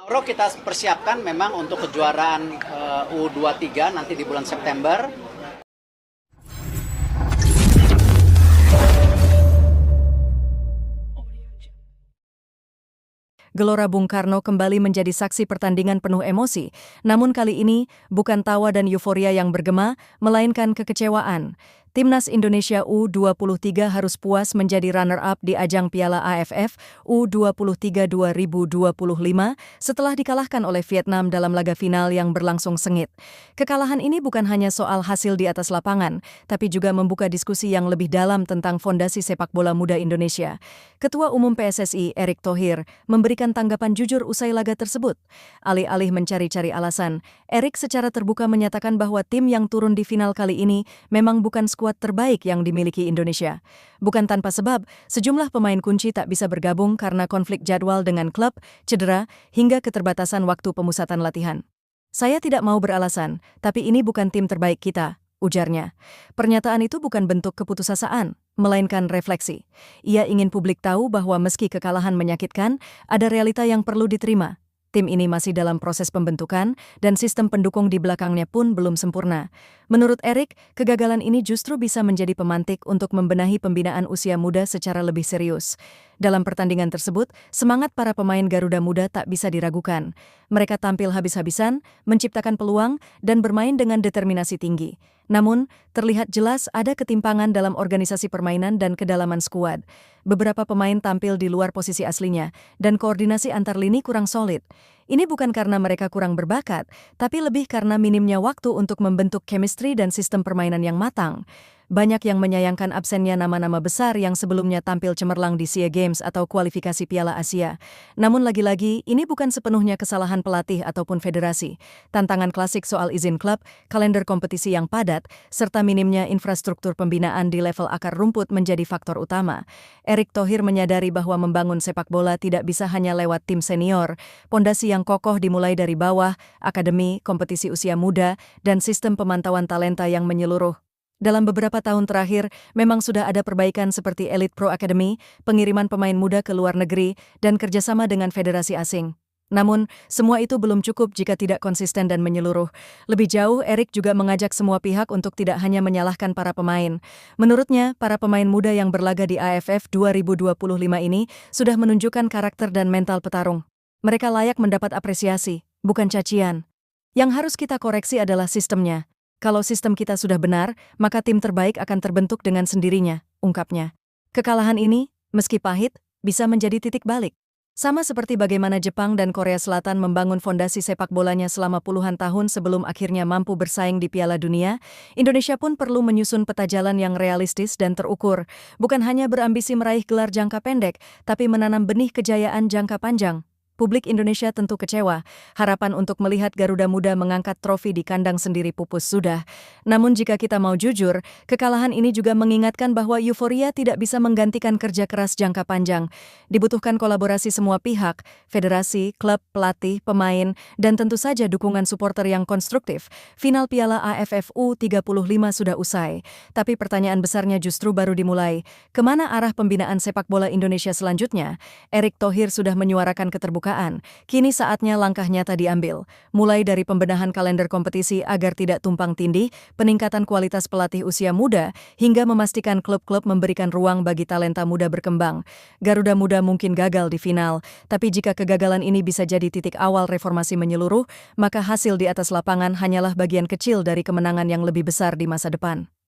Euro kita persiapkan memang untuk kejuaraan U23 nanti di bulan September. Gelora Bung Karno kembali menjadi saksi pertandingan penuh emosi, namun kali ini bukan tawa dan euforia yang bergema, melainkan kekecewaan. Timnas Indonesia U23 harus puas menjadi runner-up di ajang Piala AFF U23 2025 setelah dikalahkan oleh Vietnam dalam laga final yang berlangsung sengit. Kekalahan ini bukan hanya soal hasil di atas lapangan, tapi juga membuka diskusi yang lebih dalam tentang fondasi sepak bola muda Indonesia. Ketua Umum PSSI, Erick Thohir, memberikan tanggapan jujur usai laga tersebut. Alih-alih mencari-cari alasan, Erick secara terbuka menyatakan bahwa tim yang turun di final kali ini memang bukan skuad terbaik yang dimiliki Indonesia. Bukan tanpa sebab, sejumlah pemain kunci tak bisa bergabung karena konflik jadwal dengan klub, cedera, hingga keterbatasan waktu pemusatan latihan. Saya tidak mau beralasan, tapi ini bukan tim terbaik kita, ujarnya. Pernyataan itu bukan bentuk keputusasaan, melainkan refleksi. Ia ingin publik tahu bahwa meski kekalahan menyakitkan, ada realita yang perlu diterima. Tim ini masih dalam proses pembentukan dan sistem pendukung di belakangnya pun belum sempurna. Menurut Erick, kegagalan ini justru bisa menjadi pemantik untuk membenahi pembinaan usia muda secara lebih serius. Dalam pertandingan tersebut, semangat para pemain Garuda Muda tak bisa diragukan. Mereka tampil habis-habisan, menciptakan peluang, dan bermain dengan determinasi tinggi. Namun, terlihat jelas ada ketimpangan dalam organisasi permainan dan kedalaman skuad. Beberapa pemain tampil di luar posisi aslinya, dan koordinasi antar lini kurang solid. Ini bukan karena mereka kurang berbakat, tapi lebih karena minimnya waktu untuk membentuk chemistry dan sistem permainan yang matang. Banyak yang menyayangkan absennya nama-nama besar yang sebelumnya tampil cemerlang di SEA Games atau kualifikasi Piala Asia. Namun lagi-lagi, ini bukan sepenuhnya kesalahan pelatih ataupun federasi. Tantangan klasik soal izin klub, kalender kompetisi yang padat, serta minimnya infrastruktur pembinaan di level akar rumput menjadi faktor utama. Erick Thohir menyadari bahwa membangun sepak bola tidak bisa hanya lewat tim senior. Pondasi yang kokoh dimulai dari bawah, akademi, kompetisi usia muda, dan sistem pemantauan talenta yang menyeluruh. Dalam beberapa tahun terakhir, memang sudah ada perbaikan seperti Elite Pro Academy, pengiriman pemain muda ke luar negeri, dan kerjasama dengan federasi asing. Namun, semua itu belum cukup jika tidak konsisten dan menyeluruh. Lebih jauh, Erick juga mengajak semua pihak untuk tidak hanya menyalahkan para pemain. Menurutnya, para pemain muda yang berlaga di AFF 2025 ini sudah menunjukkan karakter dan mental petarung. Mereka layak mendapat apresiasi, bukan cacian. Yang harus kita koreksi adalah sistemnya. Kalau sistem kita sudah benar, maka tim terbaik akan terbentuk dengan sendirinya, ungkapnya. Kekalahan ini, meski pahit, bisa menjadi titik balik. Sama seperti bagaimana Jepang dan Korea Selatan membangun fondasi sepak bolanya selama puluhan tahun sebelum akhirnya mampu bersaing di Piala Dunia, Indonesia pun perlu menyusun peta jalan yang realistis dan terukur, bukan hanya berambisi meraih gelar jangka pendek, tapi menanam benih kejayaan jangka panjang. Publik Indonesia tentu kecewa. Harapan untuk melihat Garuda Muda mengangkat trofi di kandang sendiri pupus sudah. Namun jika kita mau jujur, kekalahan ini juga mengingatkan bahwa euforia tidak bisa menggantikan kerja keras jangka panjang. Dibutuhkan kolaborasi semua pihak, federasi, klub, pelatih, pemain, dan tentu saja dukungan supporter yang konstruktif. Final Piala AFF U35 sudah usai. Tapi pertanyaan besarnya justru baru dimulai. Kemana arah pembinaan sepak bola Indonesia selanjutnya? Erick Thohir sudah menyuarakan keterbukaan. Kini saatnya langkah nyata diambil, mulai dari pembenahan kalender kompetisi agar tidak tumpang tindih, peningkatan kualitas pelatih usia muda, hingga memastikan klub-klub memberikan ruang bagi talenta muda berkembang. Garuda Muda mungkin gagal di final, tapi jika kegagalan ini bisa jadi titik awal reformasi menyeluruh, maka hasil di atas lapangan hanyalah bagian kecil dari kemenangan yang lebih besar di masa depan.